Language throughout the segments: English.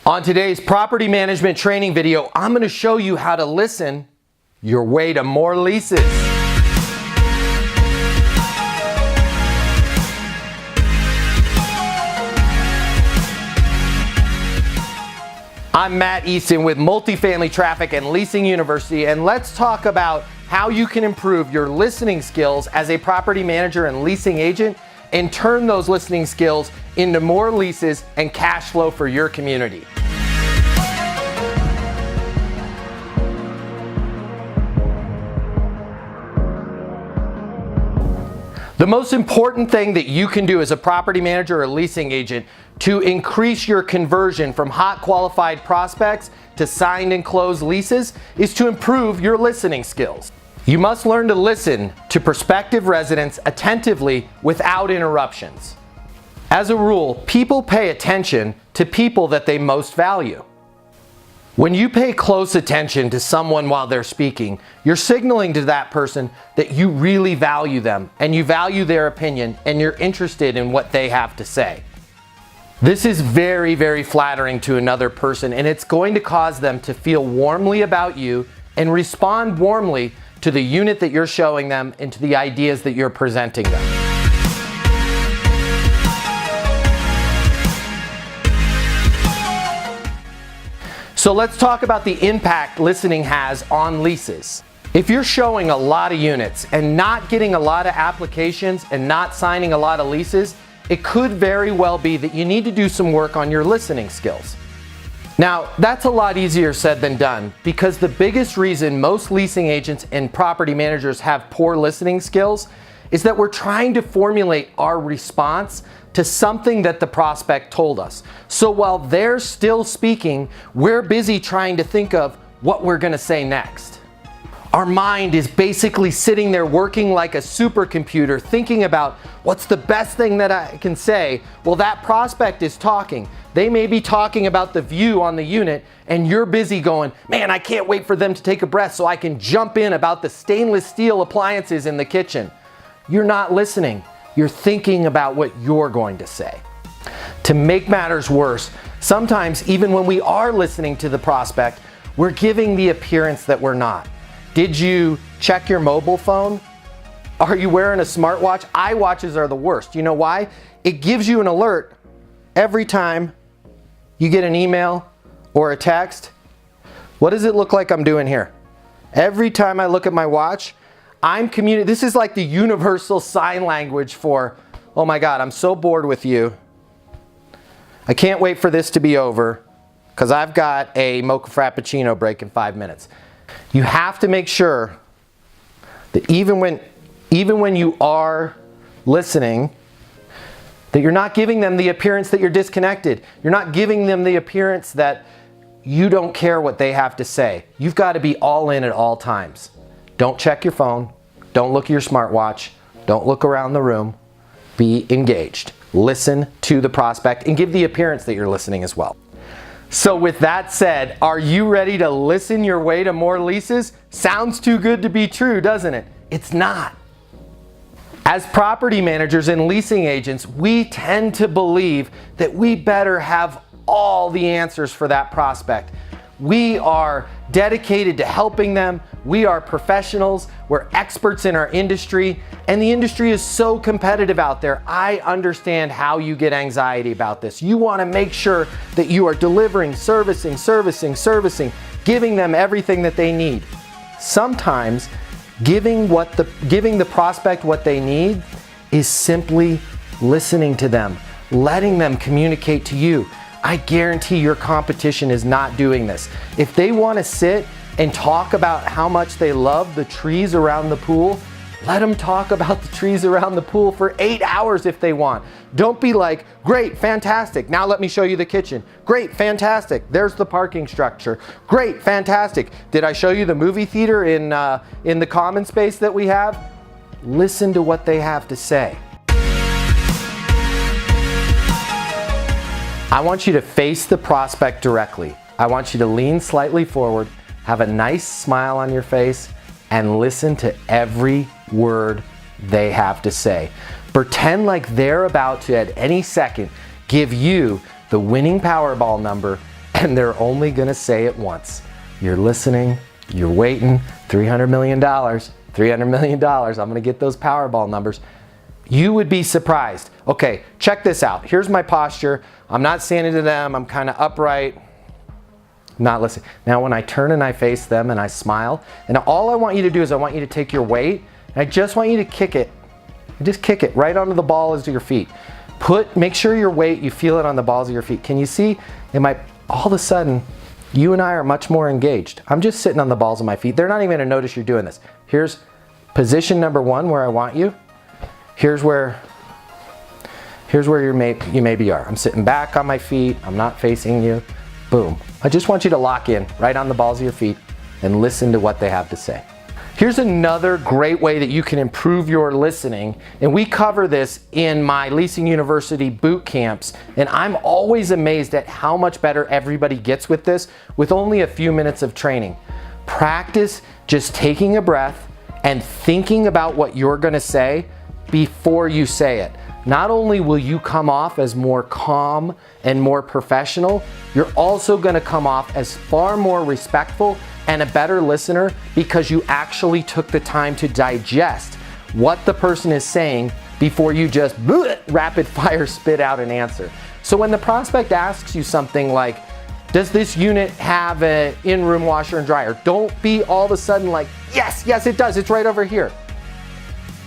On today's property management training video, I'm going to show you how to listen your way to more leases. I'm Matt Easton with Multifamily Traffic and Leasing University, and let's talk about how you can improve your listening skills as a property manager and leasing agent and turn those listening skills into more leases and cash flow for your community. The most important thing that you can do as a property manager or leasing agent to increase your conversion from hot qualified prospects to signed and closed leases is to improve your listening skills. You must learn to listen to prospective residents attentively without interruptions. As a rule, people pay attention to people that they most value. When you pay close attention to someone while they're speaking, you're signaling to that person that you really value them and you value their opinion and you're interested in what they have to say. This is very, very flattering to another person, and it's going to cause them to feel warmly about you and respond warmly to the unit that you're showing them and to the ideas that you're presenting them. So let's talk about the impact listening has on leases. If you're showing a lot of units and not getting a lot of applications and not signing a lot of leases, it could very well be that you need to do some work on your listening skills. Now, that's a lot easier said than done, because the biggest reason most leasing agents and property managers have poor listening skills is that we're trying to formulate our response to something that the prospect told us. So while they're still speaking, we're busy trying to think of what we're going to say next. Our mind is basically sitting there working like a supercomputer, thinking about what's the best thing that I can say. Well, that prospect is talking. They may be talking about the view on the unit, and you're busy going, man, I can't wait for them to take a breath so I can jump in about the stainless steel appliances in the kitchen. You're not listening. You're thinking about what you're going to say. To make matters worse, sometimes even when we are listening to the prospect, we're giving the appearance that we're not. Did you check your mobile phone? Are you wearing a smartwatch? iWatches are the worst. You know why? It gives you an alert every time you get an email or a text. What does it look like I'm doing here? Every time I look at my watch, I'm communicating. This is like the universal sign language for, oh my God, I'm so bored with you. I can't wait for this to be over because I've got a mocha frappuccino break in 5 minutes. You have to make sure that even when you are listening, that you're not giving them the appearance that you're disconnected. You're not giving them the appearance that you don't care what they have to say. You've got to be all in at all times. Don't check your phone. Don't look at your smartwatch. Don't look around the room. Be engaged. Listen to the prospect and give the appearance that you're listening as well. So with that said, are you ready to listen your way to more leases? Sounds too good to be true, doesn't it? It's not. As property managers and leasing agents, we tend to believe that we better have all the answers for that prospect. We are dedicated to helping them. We are professionals. We're experts in our industry, and the industry is so competitive out there. I understand how you get anxiety about this. You want to make sure that you are delivering, servicing, giving them everything that they need. Sometimes giving the prospect what they need is simply listening to them, letting them communicate to you. I guarantee your competition is not doing this. If they want to sit and talk about how much they love the trees around the pool, let them talk about the trees around the pool for 8 hours if they want. Don't be like, great, fantastic, now let me show you the kitchen. Great, fantastic, there's the parking structure. Great, fantastic, did I show you the movie theater in the common space that we have? Listen to what they have to say. I want you to face the prospect directly. I want you to lean slightly forward, have a nice smile on your face, and listen to every word they have to say. Pretend like they're about to, at any second, give you the winning Powerball number and they're only gonna say it once. You're listening, you're waiting, $300 million, $300 million, I'm gonna get those Powerball numbers. You would be surprised. Okay, check this out. Here's my posture. I'm not standing to them, I'm kind of upright, not listening. Now when I turn and I face them and I smile, and all I want you to do is I want you to take your weight, and I just want you to kick it. Just kick it right onto the balls of your feet. Make sure your weight, you feel it on the balls of your feet. Can you see? All of a sudden, you and I are much more engaged. I'm just sitting on the balls of my feet. They're not even gonna notice you're doing this. Here's position number one where I want you. Here's where you maybe are. I'm sitting back on my feet. I'm not facing you. Boom. I just want you to lock in right on the balls of your feet and listen to what they have to say. Here's another great way that you can improve your listening, and we cover this in my Leasing University boot camps, and I'm always amazed at how much better everybody gets with this with only a few minutes of training. Practice just taking a breath and thinking about what you're gonna say before you say it. Not only will you come off as more calm and more professional, you're also gonna come off as far more respectful and a better listener because you actually took the time to digest what the person is saying before you just rapid fire spit out an answer. So when the prospect asks you something like, does this unit have an in-room washer and dryer? Don't be all of a sudden like, yes, it does, it's right over here.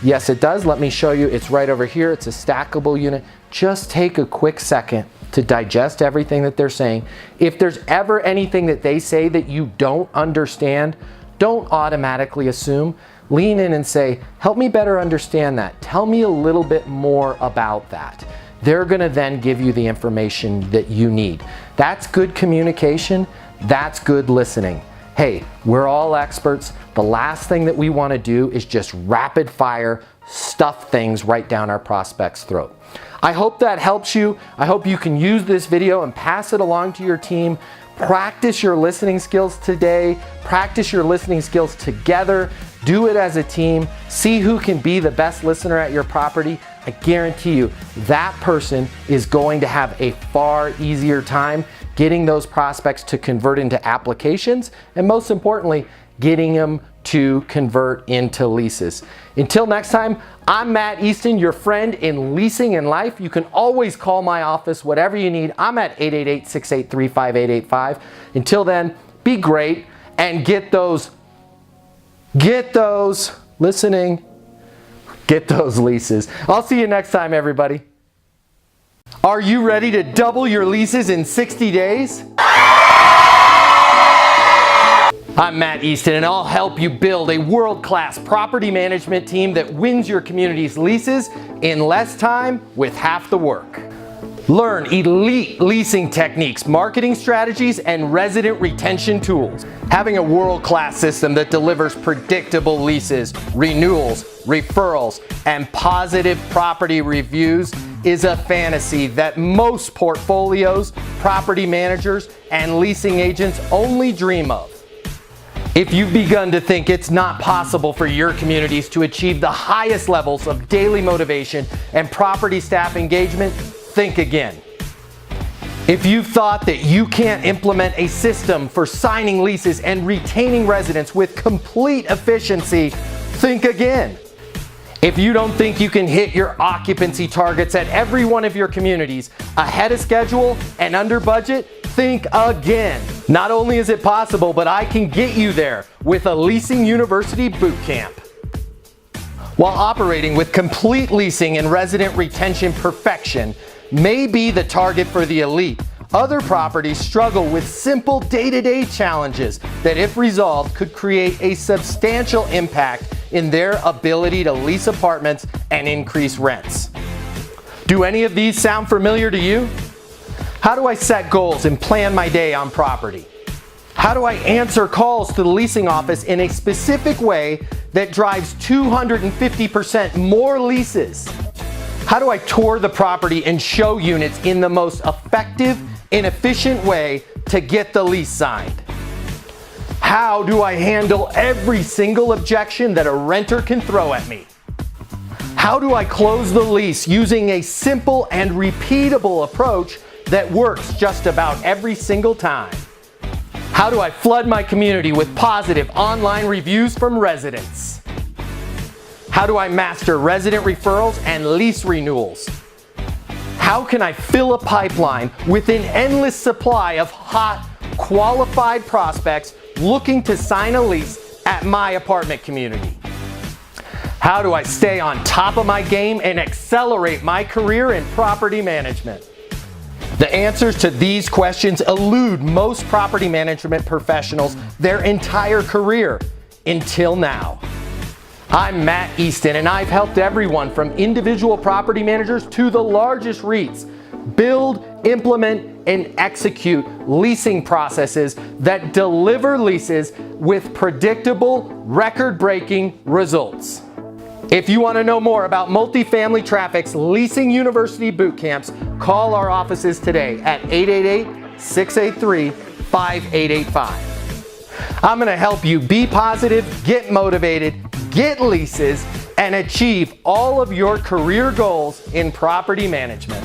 Yes, it does. Let me show you. It's right over here. It's a stackable unit. Just take a quick second to digest everything that they're saying. If there's ever anything that they say that you don't understand, don't automatically assume. Lean in and say, help me better understand that. Tell me a little bit more about that. They're gonna then give you the information that you need. That's good communication. That's good listening. Hey, we're all experts. The last thing that we want to do is just rapid fire stuff things right down our prospect's throat. I hope that helps you. I hope you can use this video and pass it along to your team. Practice your listening skills today. Practice your listening skills together. Do it as a team. See who can be the best listener at your property. I guarantee you that person is going to have a far easier time getting those prospects to convert into applications, and most importantly, getting them to convert into leases. Until next time, I'm Matt Easton, your friend in leasing and life. You can always call my office, whatever you need. I'm at 888-683-5885. Until then, be great and get those leases. I'll see you next time, everybody. Are you ready to double your leases in 60 days? I'm Matt Easton, and I'll help you build a world-class property management team that wins your community's leases in less time with half the work. Learn elite leasing techniques, marketing strategies, and resident retention tools. Having a world-class system that delivers predictable leases, renewals, referrals, and positive property reviews is a fantasy that most portfolios, property managers, and leasing agents only dream of. If you've begun to think it's not possible for your communities to achieve the highest levels of daily motivation and property staff engagement, think again. If you've thought that you can't implement a system for signing leases and retaining residents with complete efficiency, think again. If you don't think you can hit your occupancy targets at every one of your communities ahead of schedule and under budget, think again. Not only is it possible, but I can get you there with a Leasing University boot camp. While operating with complete leasing and resident retention perfection may be the target for the elite, other properties struggle with simple day-to-day challenges that, if resolved, could create a substantial impact in their ability to lease apartments and increase rents. Do any of these sound familiar to you? How do I set goals and plan my day on property? How do I answer calls to the leasing office in a specific way that drives 250% more leases? How do I tour the property and show units in the most effective and efficient way to get the lease signed? How do I handle every single objection that a renter can throw at me? How do I close the lease using a simple and repeatable approach that works just about every single time? How do I flood my community with positive online reviews from residents? How do I master resident referrals and lease renewals? How can I fill a pipeline with an endless supply of hot, qualified prospects looking to sign a lease at my apartment community? How do I stay on top of my game and accelerate my career in property management? The answers to these questions elude most property management professionals their entire career until now. I'm Matt Easton, and I've helped everyone from individual property managers to the largest REITs build, implement, and execute leasing processes that deliver leases with predictable, record-breaking results. If you want to know more about Multifamily Traffic's Leasing University boot camps, call our offices today at 888-683-5885. I'm going to help you be positive, get motivated, get leases, and achieve all of your career goals in property management.